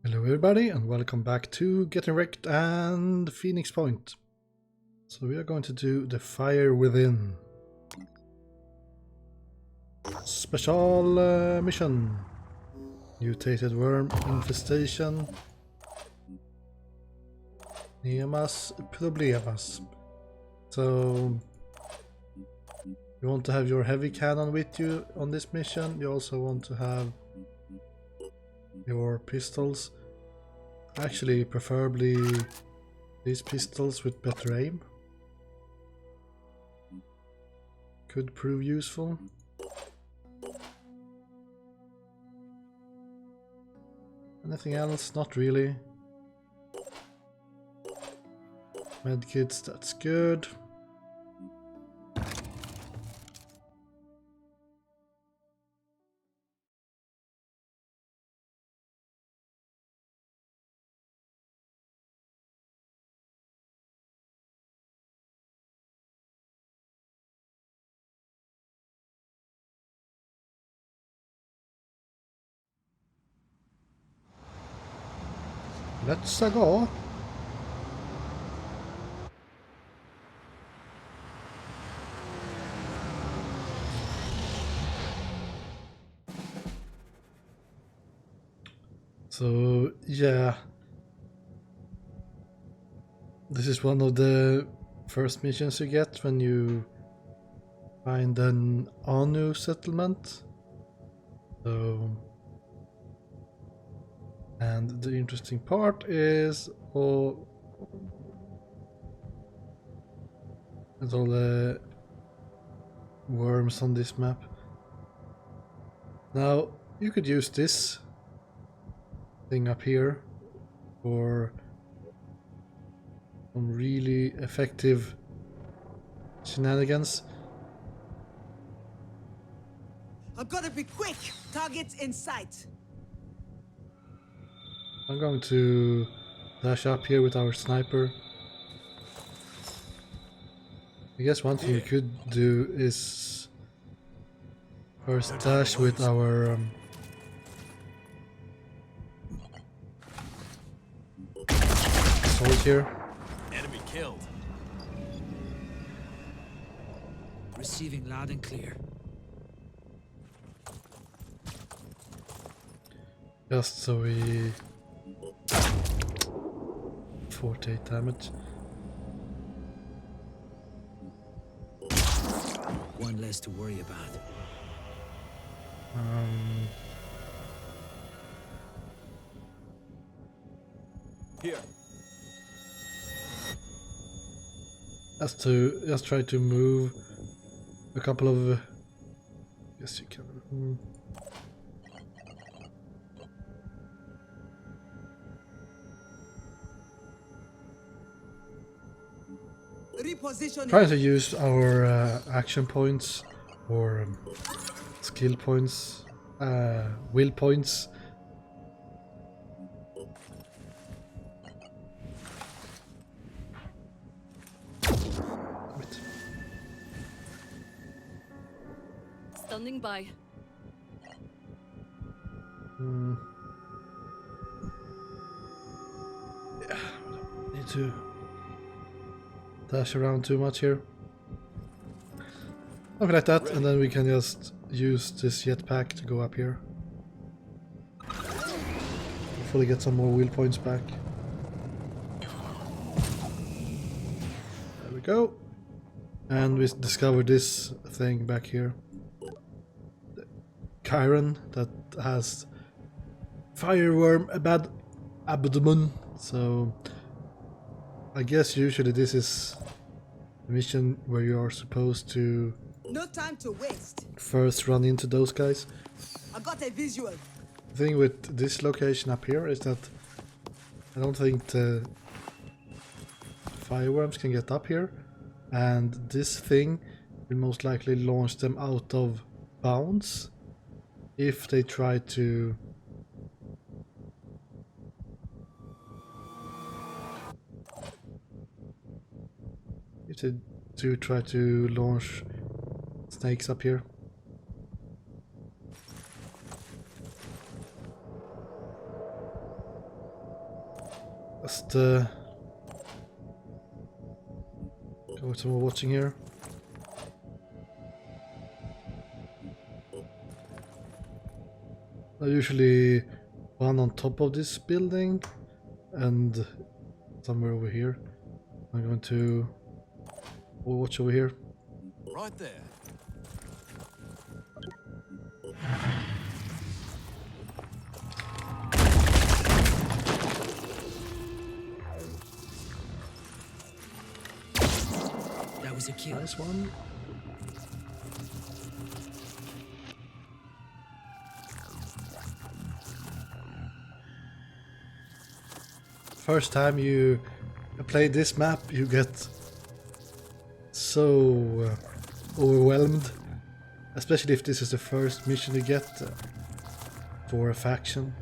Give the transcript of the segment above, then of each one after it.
Hello everybody and welcome back to Getting Wrecked and Pheonix Point. So we are going to do the Fire Within special mission. Mutated worm infestation. Nemas problemas. So you want to have your heavy cannon with you on this mission. You also want to have your pistols. Actually, preferably these pistols with better aim. Could prove useful. Anything else? Not really. Medkits, that's good. Let's go. So yeah, this is one of the first missions you get when you find an Anu settlement. So, and the interesting part is all the worms on this map. Now you could use this thing up here for some really effective shenanigans. I've got to be quick. Targets in sight. I'm going to dash up here with our sniper. I guess one thing we could do is first dash with our assault here. Enemy killed. Receiving loud and clear. Just so we 48 damage. One less to worry about. Here. Just try to move a couple of. Yes, you can. Reposition. Try to use our action points or skill points, will points. Standing by. Yeah, need to dash around too much here. Something like that, and then we can just use this jetpack to go up here. Hopefully get some more wheel points back. There we go. And we discovered this thing back here. The Chiron that has fireworm abdomen. So I guess usually this is a mission where you are supposed to No time to waste. first run into those guys. I got a visual. The thing with this location up here is that I don't think the fireworms can get up here, and this thing will most likely launch them out of bounds if they try to try to launch snakes up here. Just go some more watching here. There's usually one on top of this building and somewhere over here. I'm going to watch over here. Right there. That was a kill. Nice one. First time you play this map, you get so overwhelmed, especially if this is the first mission you get for a faction.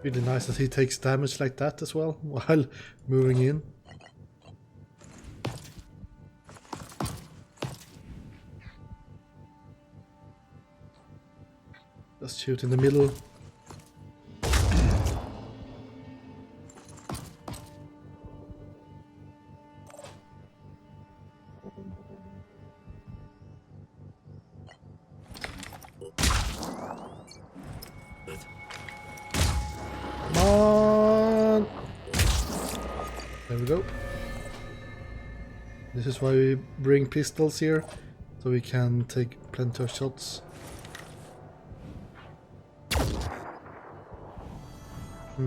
Really nice that he takes damage like that as well while moving in. Just shoot in the middle. Come on! There we go. This is why we bring pistols here, so we can take plenty of shots. Do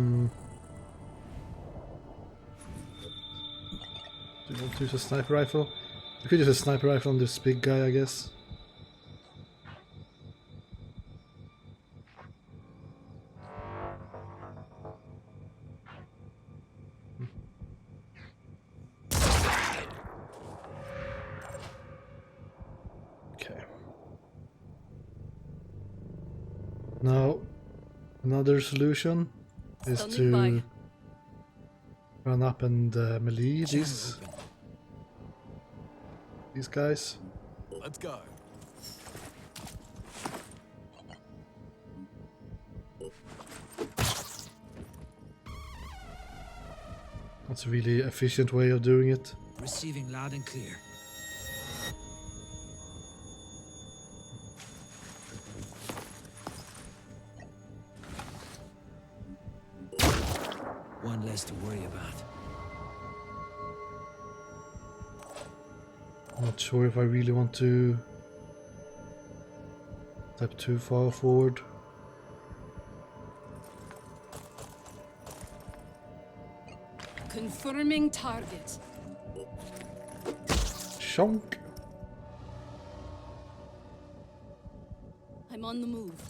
you want to use a sniper rifle? You could use a sniper rifle on this big guy, I guess. Okay. Now, another solution is Standing to by. run up and melee these guys. Let's go. That's a really efficient way of doing it. Receiving loud and clear. One less to worry about. I'm not sure if I really want to step too far forward. Confirming target. Shonk! I'm on the move.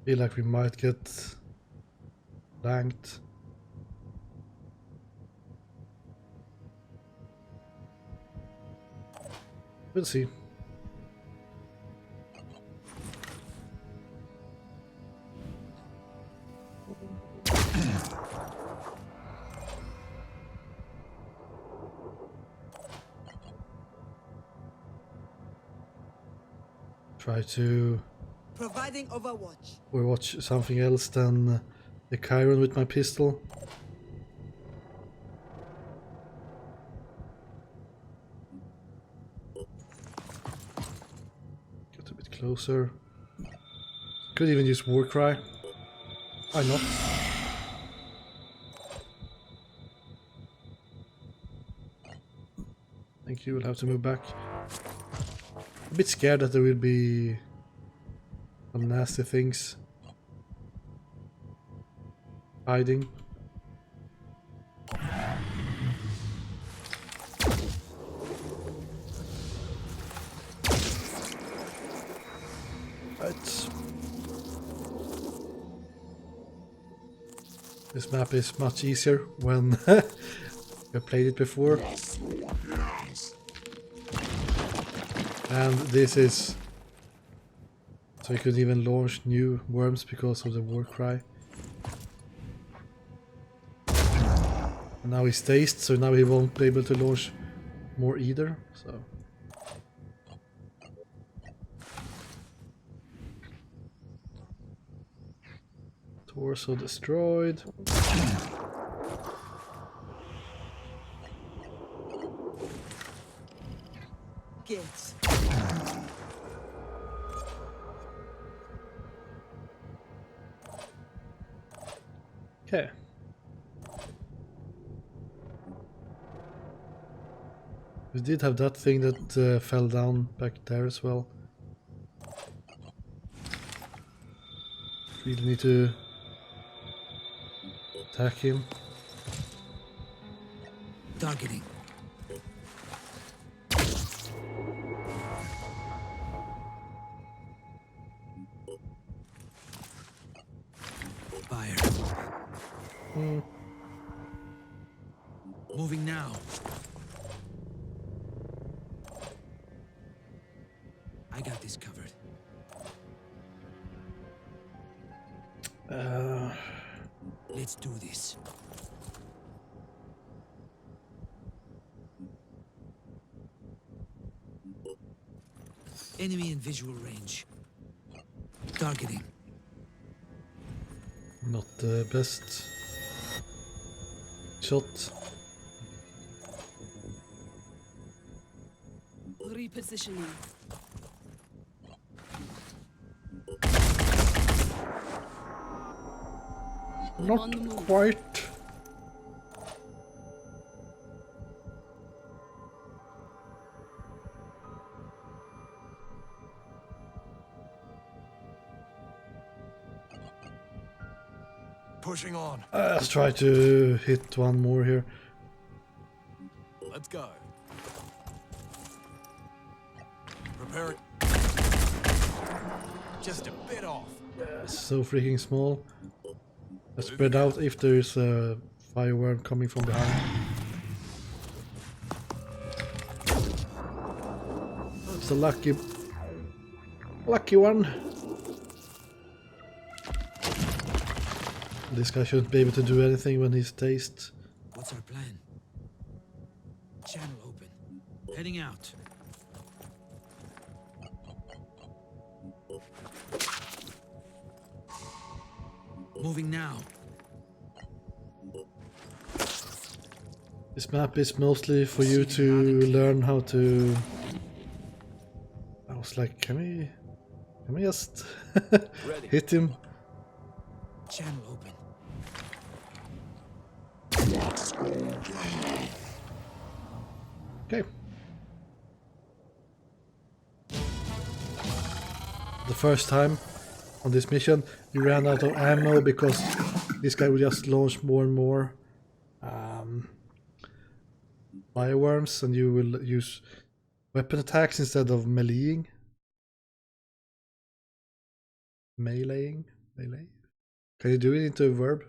Feel like we might get blanked. We'll see. Try to Providing overwatch. watch something else than the Chiron with my pistol. Get a bit closer. Could even use war cry. Why not? I think you will have to move back. A bit scared that there will be some nasty things hiding. Right. This map is much easier when you played it before. And this is so you could even launch new worms because of the war cry. And now he's dazed, so now he won't be able to launch more either. So torso destroyed. Gates. Okay. We did have that thing that fell down back there as well. Really need to attack him. Targeting. Fire. Moving now. I got this covered. Let's do this. Enemy in visual range. Targeting. Not the best shot. Repositioning. I'm on the Not move. quite. Pushing on. Let's try to hit one more here. Let's go. Prepare it. Just a bit off. So freaking small. Let's spread out if there is a fireworm coming from behind. It's a lucky one. This guy shouldn't be able to do anything when he's dazed. What's our plan? Channel open. Heading out. Moving now. This map is mostly for you to learn how to... I was like, can we just hit him? Channel open. Okay. The first time on this mission, you ran out of ammo because this guy will just launch more and more fireworms, and you will use weapon attacks instead of meleeing. Meleeing? Melee? Can you do it into a verb?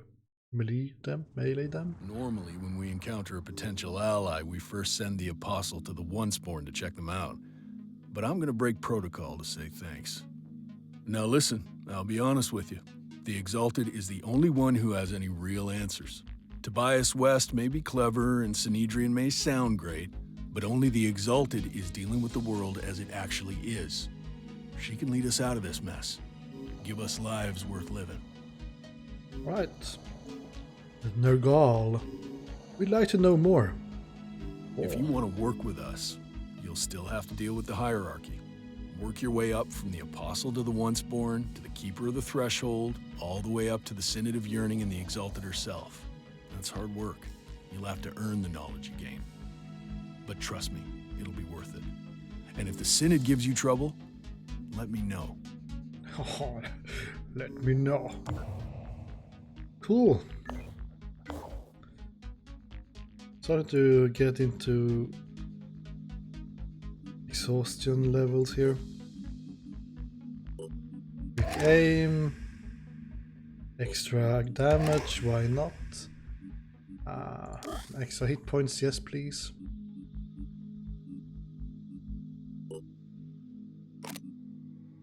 Melee them? Melee them? Normally, when we encounter a potential ally, we first send the Apostle to the One-Spawn to check them out. But I'm gonna break protocol to say thanks. Now listen, I'll be honest with you. The Exalted is the only one who has any real answers. Tobias West may be clever and Sanhedrin may sound great, but only the Exalted is dealing with the world as it actually is. She can lead us out of this mess. Give us lives worth living. Right. Nergal. We'd like to know more. If you want to work with us, you'll still have to deal with the hierarchy. Work your way up from the Apostle to the Once-Born, to the Keeper of the Threshold, all the way up to the Synod of Yearning and the Exalted herself. That's hard work. You'll have to earn the knowledge you gain. But trust me, it'll be worth it. And if the Synod gives you trouble, let me know. Oh, let me know. Cool. Starting to get into exhaustion levels here. Quick aim. Extra damage, why not? Extra hit points, yes please.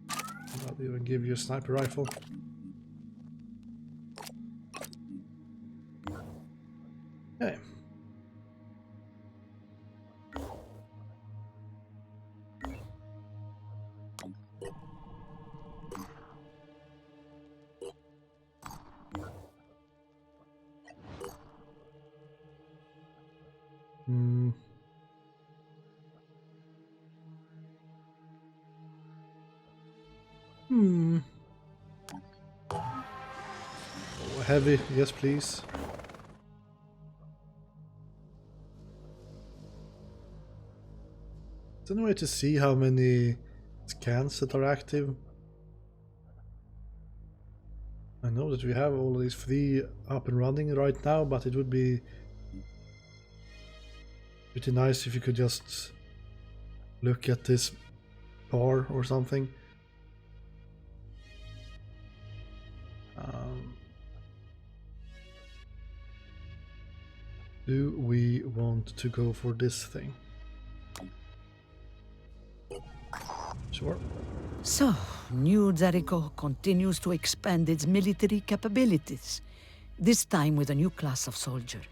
I'll even give you a sniper rifle. Okay. heavy, yes please. Is there any way to see how many scans that are active? I know that we have all these 3 up and running right now, but it would be pretty nice if you could just look at this bar or something. Do we want to go for this thing? Sure. So, New Jericho continues to expand its military capabilities, this time with a new class of soldier.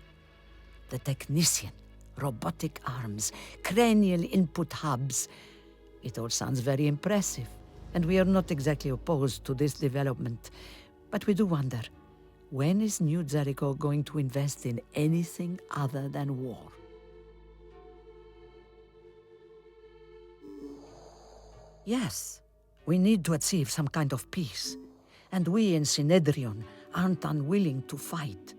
The Technician, robotic arms, cranial input hubs. It all sounds very impressive, and we are not exactly opposed to this development. But we do wonder, when is New Jericho going to invest in anything other than war? Yes, we need to achieve some kind of peace, and we in Synedrion aren't unwilling to fight.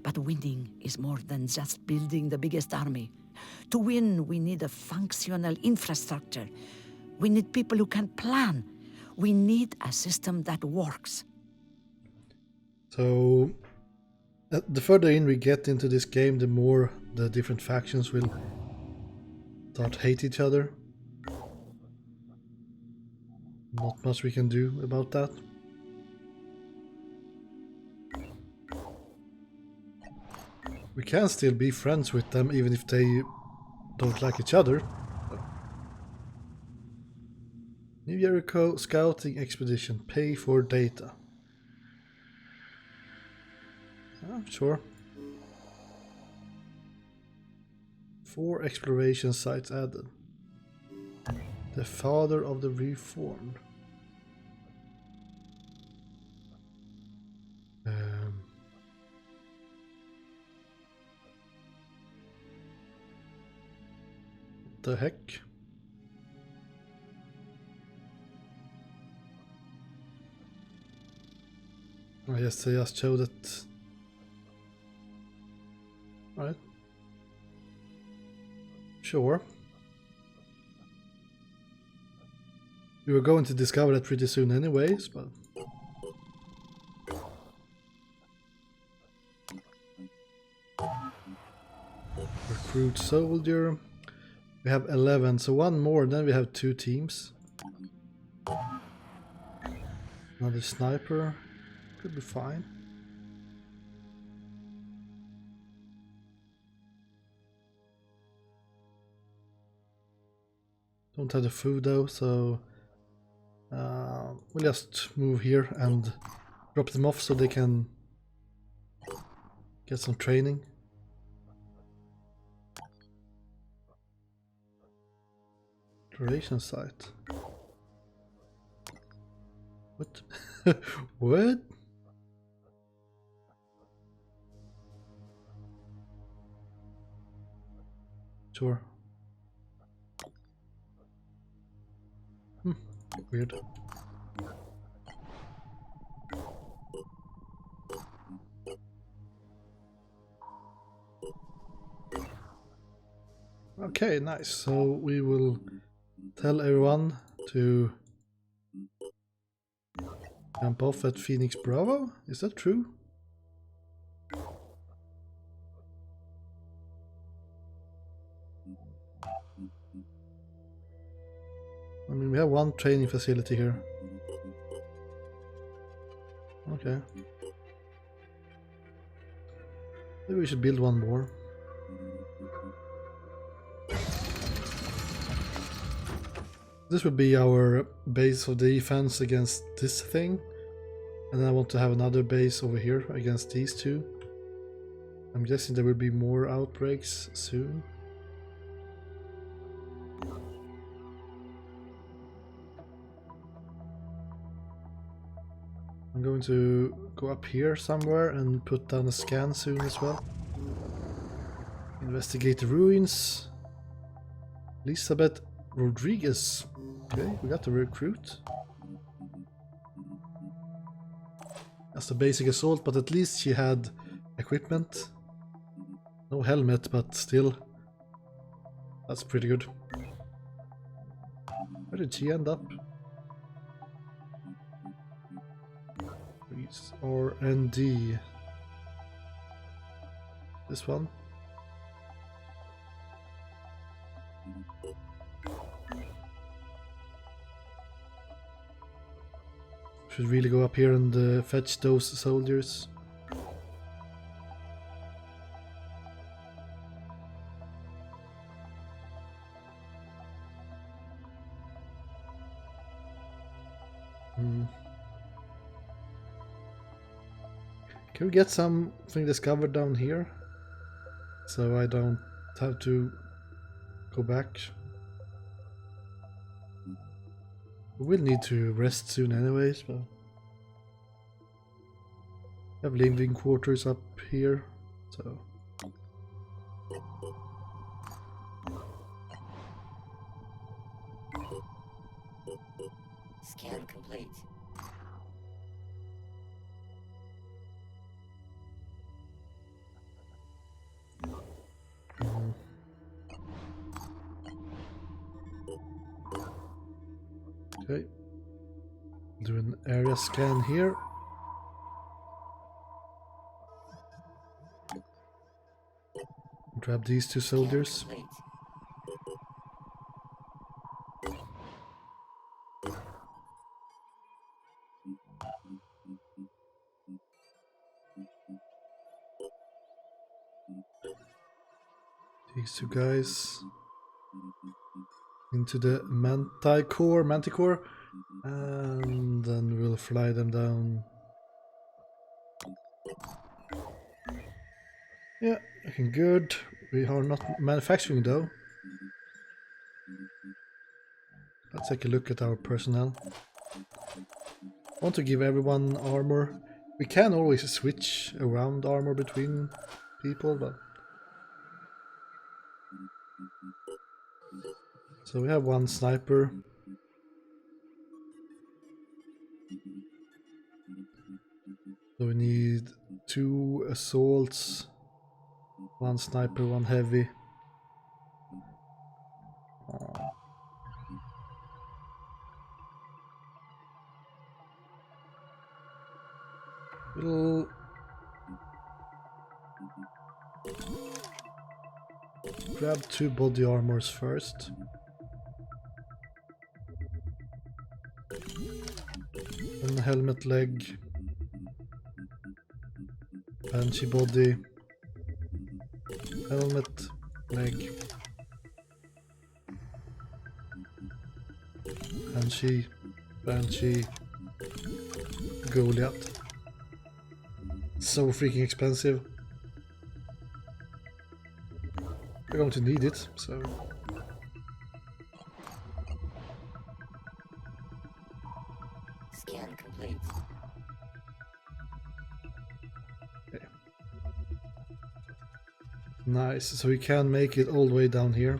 But winning is more than just building the biggest army. To win, we need a functional infrastructure. We need people who can plan. We need a system that works. So, the further in we get into this game, the more the different factions will start to hate each other. Not much we can do about that. We can still be friends with them even if they don't like each other. New Jericho Scouting Expedition. Pay for data. Sure. 4 exploration sites added. The father of the reformed. What the heck? I guess I just showed it. Right. Sure. We were going to discover that pretty soon anyways, but... Recruit soldier. We have 11, so 1 more, then we have 2 teams. Another sniper. Could be fine. Don't have the food though, so we'll just move here and drop them off so they can get some training. Exploration site. What? What? Sure. Weird. Okay, nice. So we will tell everyone to jump off at Pheonix Bravo. Is that true? I mean, we have 1 training facility here. Okay. Maybe we should build 1 more. This would be our base of defense against this thing. And then I want to have another base over here against these 2. I'm guessing there will be more outbreaks soon. I'm going to go up here somewhere and put down a scan soon as well. Investigate the ruins. Elizabeth Rodriguez. Okay, we got the recruit. as a basic assault, but at least she had equipment. No helmet, but still. That's pretty good. Where did she end up? R and D. This one? Should really go up here and fetch those soldiers. Can we get something discovered down here? So I don't have to go back. We will need to rest soon anyways, but we have living quarters up here, so scan complete. okay. Do an area scan here. Grab these two soldiers. Complete. These two guys into the manticore, and then we'll fly them down. Yeah, looking good. We are not manufacturing though. Let's take a look at our personnel. I want to give everyone armor. We can always switch around armor between people, but so we have one sniper. So we need 2 assaults, 1 sniper, 1 heavy. We'll grab 2 body armors first. Then helmet leg. Banshee body. Helmet leg. Banshee. Goliath. So freaking expensive. We're going to need it, so. Scan complete. Okay. Nice, so we can make it all the way down here.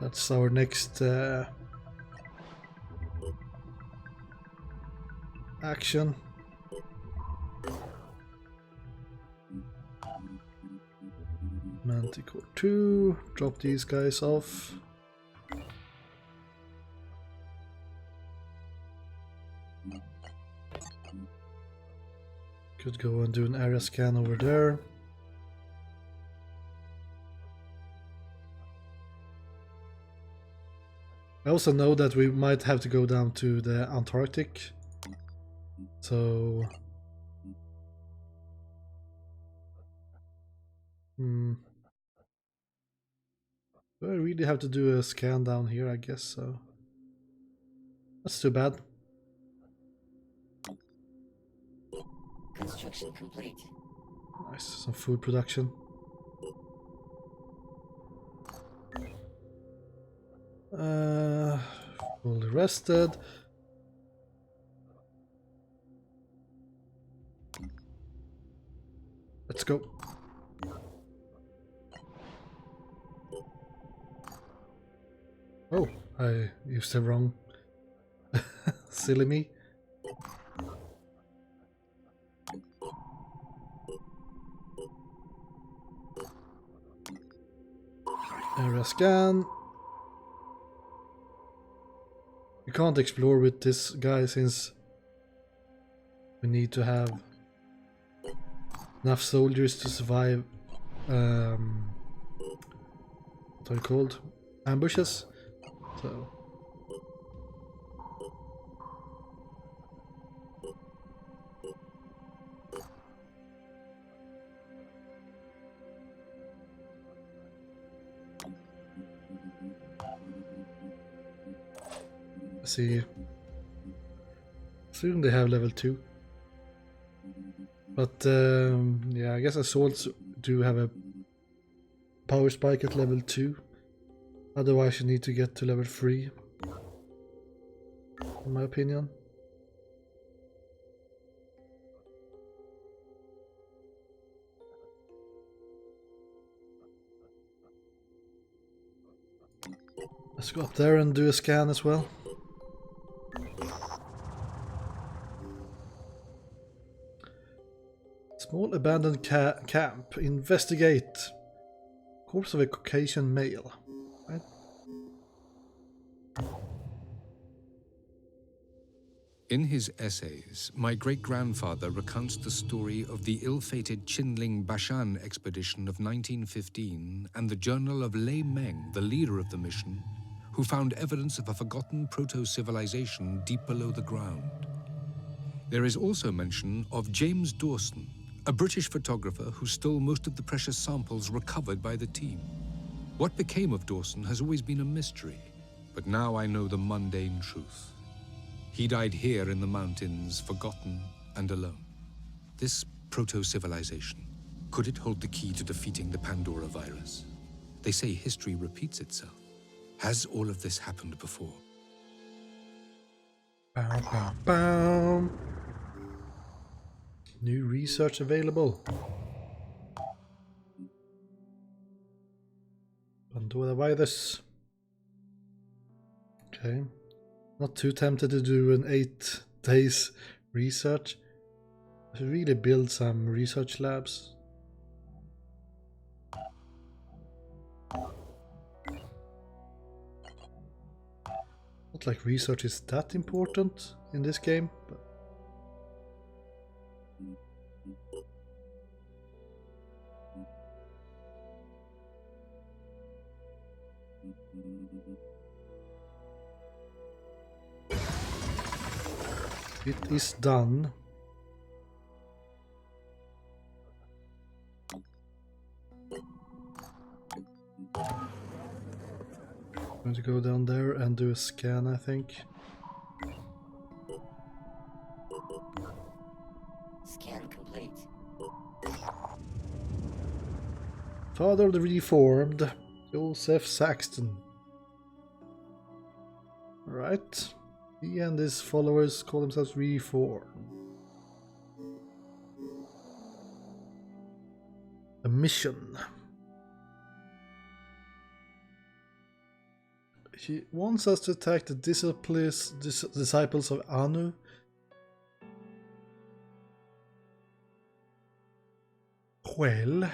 That's our next action. Manticore 2, drop these guys off. Could go and do an area scan over there. I also know that we might have to go down to the Antarctic. So do I really have to do a scan down here? I guess so. That's too bad. Construction complete. Nice, some food production. Fully rested. Let's go. Oh, I used the wrong silly me. Area scan. We can't explore with this guy since we need to have enough soldiers to survive what are they called? Ambushes. So see, soon they have level 2. But yeah, I guess assaults do have a power spike at level 2. Otherwise you need to get to level 3, in my opinion. Let's go up there and do a scan as well. Small abandoned camp. Investigate. Corpse of a Caucasian male. Right? In his essays, my great-grandfather recounts the story of the ill-fated Qinling Bashan expedition of 1915 and the journal of Lei Meng, the leader of the mission, who found evidence of a forgotten proto-civilization deep below the ground. There is also mention of James Dawson, a British photographer who stole most of the precious samples recovered by the team. What became of Dawson has always been a mystery, but now I know the mundane truth. He died here in the mountains, forgotten and alone. This proto-civilization, could it hold the key to defeating the Pandora virus? They say history repeats itself. Has all of this happened before? Bow, bow, bow. New research available. Pandora virus. Okay. Not too tempted to do an 8 days research. I should really build some research labs. Not like research is that important in this game, but it is done. I'm going to go down there and do a scan, I think. Scan complete. Father of the Reformed, Joseph Saxton. Right. He and his followers call themselves Reformed. A mission. He wants us to attack the disciples of Anu. Well, I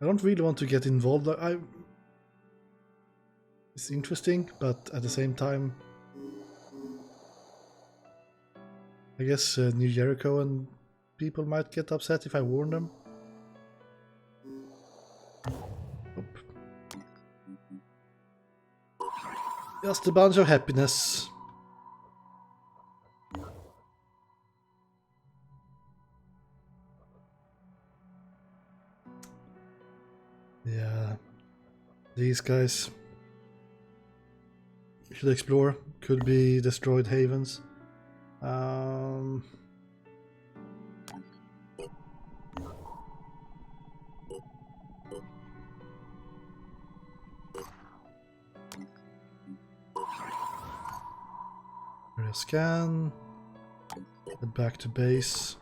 don't really want to get involved. It's interesting, but at the same time, I guess New Jericho and people might get upset if I warn them. Nope. Just a bunch of happiness. Yeah, these guys should explore. Could be destroyed havens. Scan. Head back to base.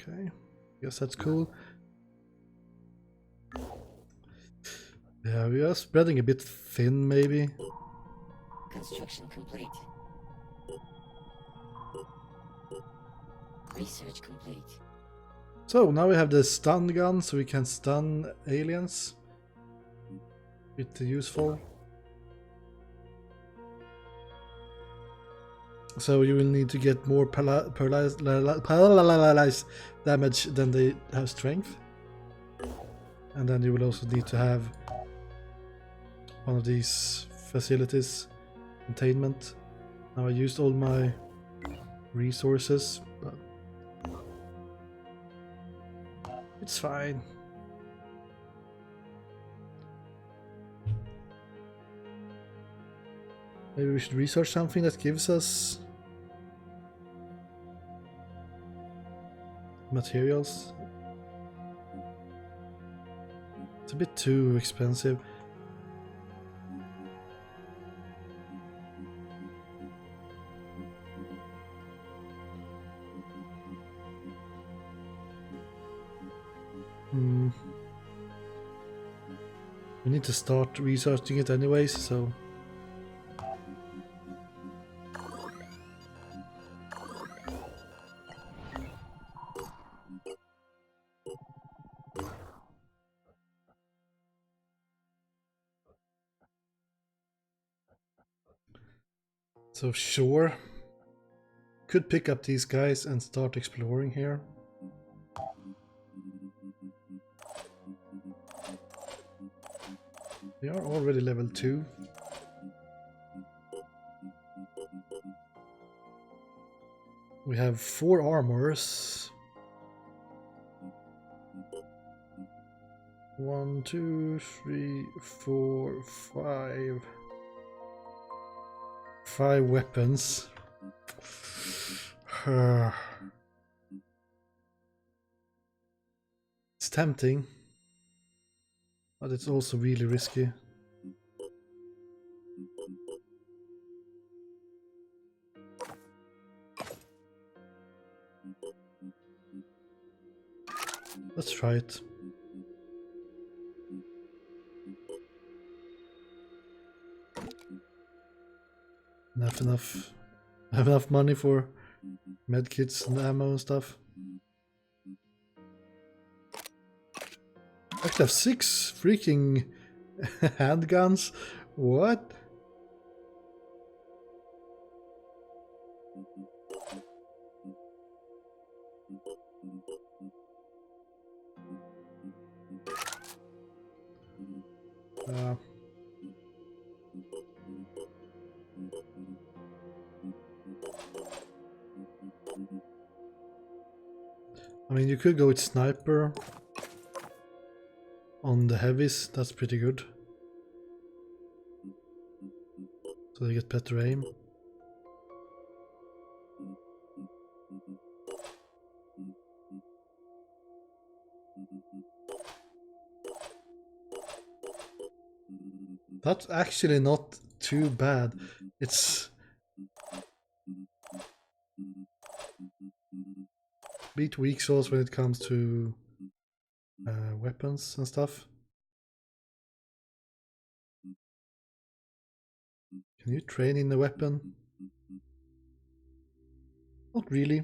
Okay, guess that's cool. Yeah, we are spreading a bit thin, maybe. Construction complete. Research complete. So now we have the stun gun, so we can stun aliens. Bit useful. So you will need to get more paralyzed damage than they have strength. And then you will also need to have one of these facilities, containment. Now I used all my resources, but it's fine. Maybe we should research something that gives us materials. It's a bit too expensive. We need to start researching it anyways, so... So sure, could pick up these guys and start exploring here. We are already level 2. We have 4 armors. 1, 2, 3, 4, 5. 5 weapons. It's tempting, but it's also really risky. Let's try it. I have enough money for medkits and ammo and stuff. I actually have 6 freaking handguns. What? I mean, you could go with sniper on the heavies, that's pretty good. So they get better aim. That's actually not too bad. It's beat weak souls when it comes to weapons and stuff. Can you train in a weapon? Not really.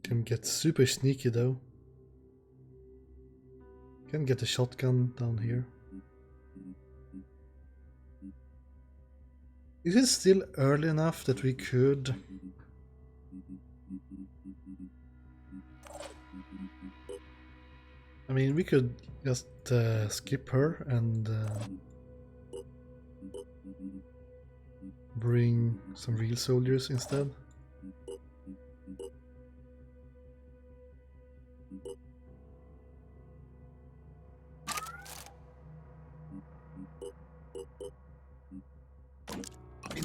Can get super sneaky though. Can get a shotgun down here. Is it still early enough that we could... I mean, we could just skip her and bring some real soldiers instead.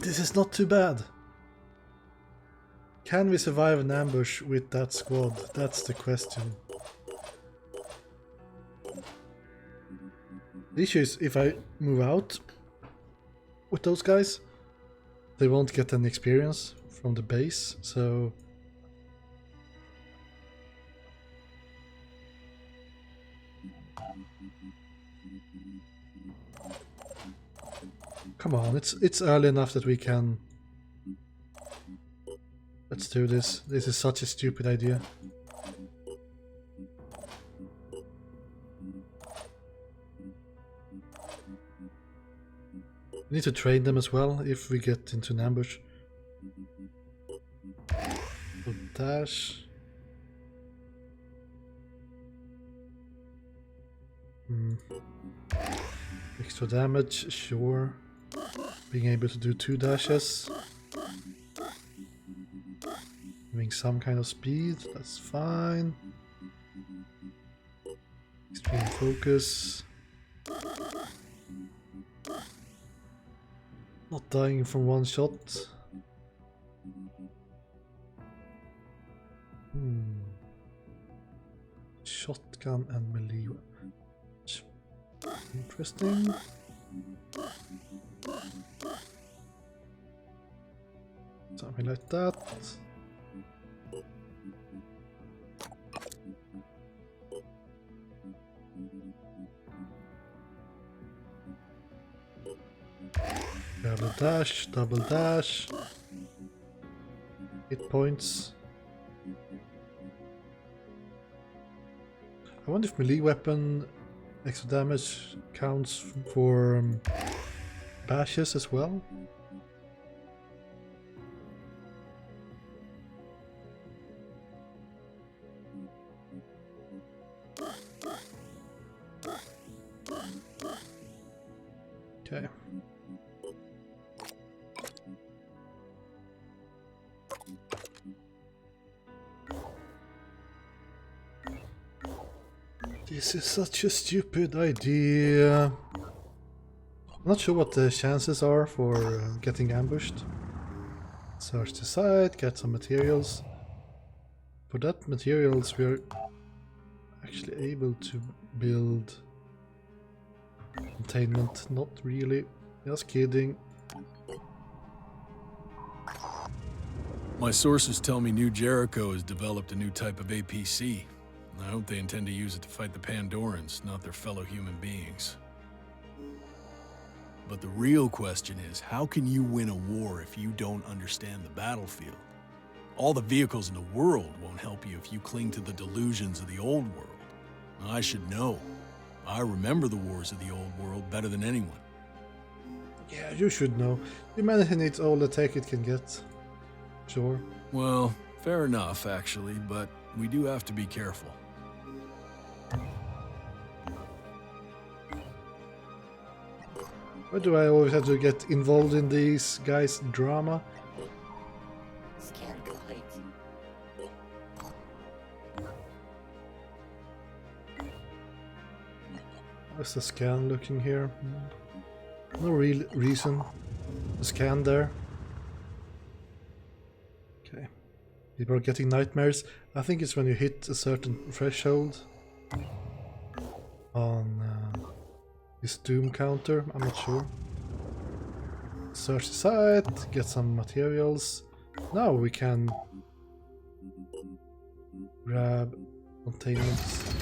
This is not too bad. Can we survive an ambush with that squad? That's the question. The issue is if I move out with those guys, they won't get any experience from the base, so Come on, it's early enough that we can... Let's do this. This is such a stupid idea. We need to train them as well if we get into an ambush. So dash. Extra damage, sure. Being able to do 2 dashes. Having some kind of speed, that's fine. Extreme focus. Not dying from one shot. Shotgun and melee. Interesting. Something like that. Double dash. Hit points. I wonder if melee weapon extra damage counts for bashes as well. Okay. This is such a stupid idea. I'm not sure what the chances are for getting ambushed. Search the site, get some materials. For that materials we're actually able to build containment. Not really, just kidding. My sources tell me New Jericho has developed a new type of APC. I hope they intend to use it to fight the Pandorans, not their fellow human beings. But the real question is, how can you win a war if you don't understand the battlefield? All the vehicles in the world won't help you if you cling to the delusions of the old world. I should know. I remember the wars of the old world better than anyone. Yeah, you should know. Humanity needs all the tech it can get. Sure. Well, fair enough, actually, but we do have to be careful. Why do I always have to get involved in these guys' drama? Scan complete. How's the scan looking here? No real reason to scan there. Okay. People are getting nightmares. I think it's when you hit a certain threshold on this doom counter. I'm not sure. Search the site, get some materials. Now we can grab containments.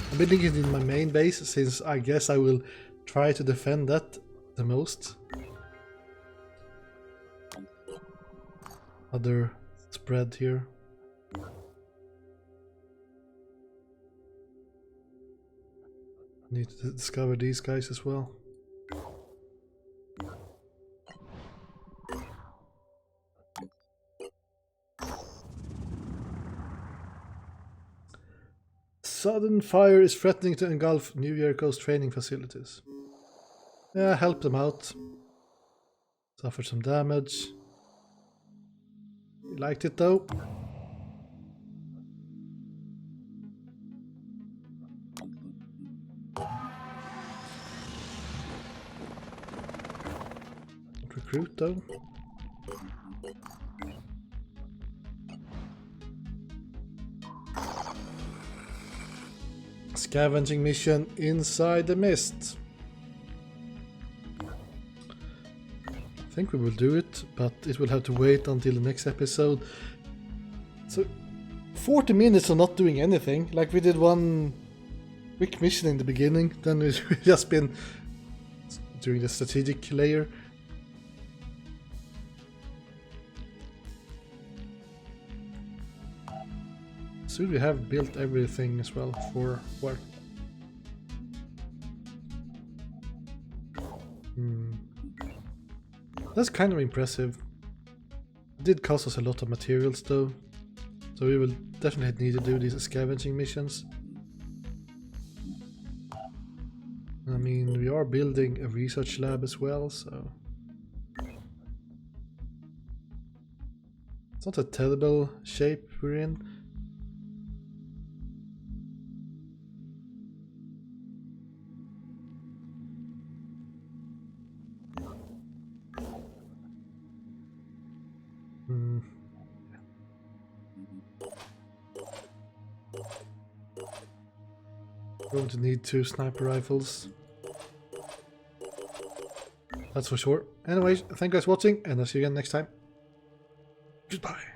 I'm building it in my main base since I guess I will try to defend that the most. Other spread here. Need to discover these guys as well. Sudden fire is threatening to engulf New Jericho's training facilities. Yeah, help them out. Suffered some damage. You liked it though. Recruit though. Scavenging mission inside the mist. I think we will do it, but it will have to wait until the next episode. So 40 minutes of not doing anything. Like we did one quick mission in the beginning, then we've just been during the strategic layer. Should we have built everything as well for what? That's kind of impressive. It did cost us a lot of materials though, so we will definitely need to do these scavenging missions. I mean, we are building a research lab as well, so it's not a terrible shape we're in. Going to need 2 sniper rifles. That's for sure. Anyways, thank you guys for watching, and I'll see you again next time. Goodbye.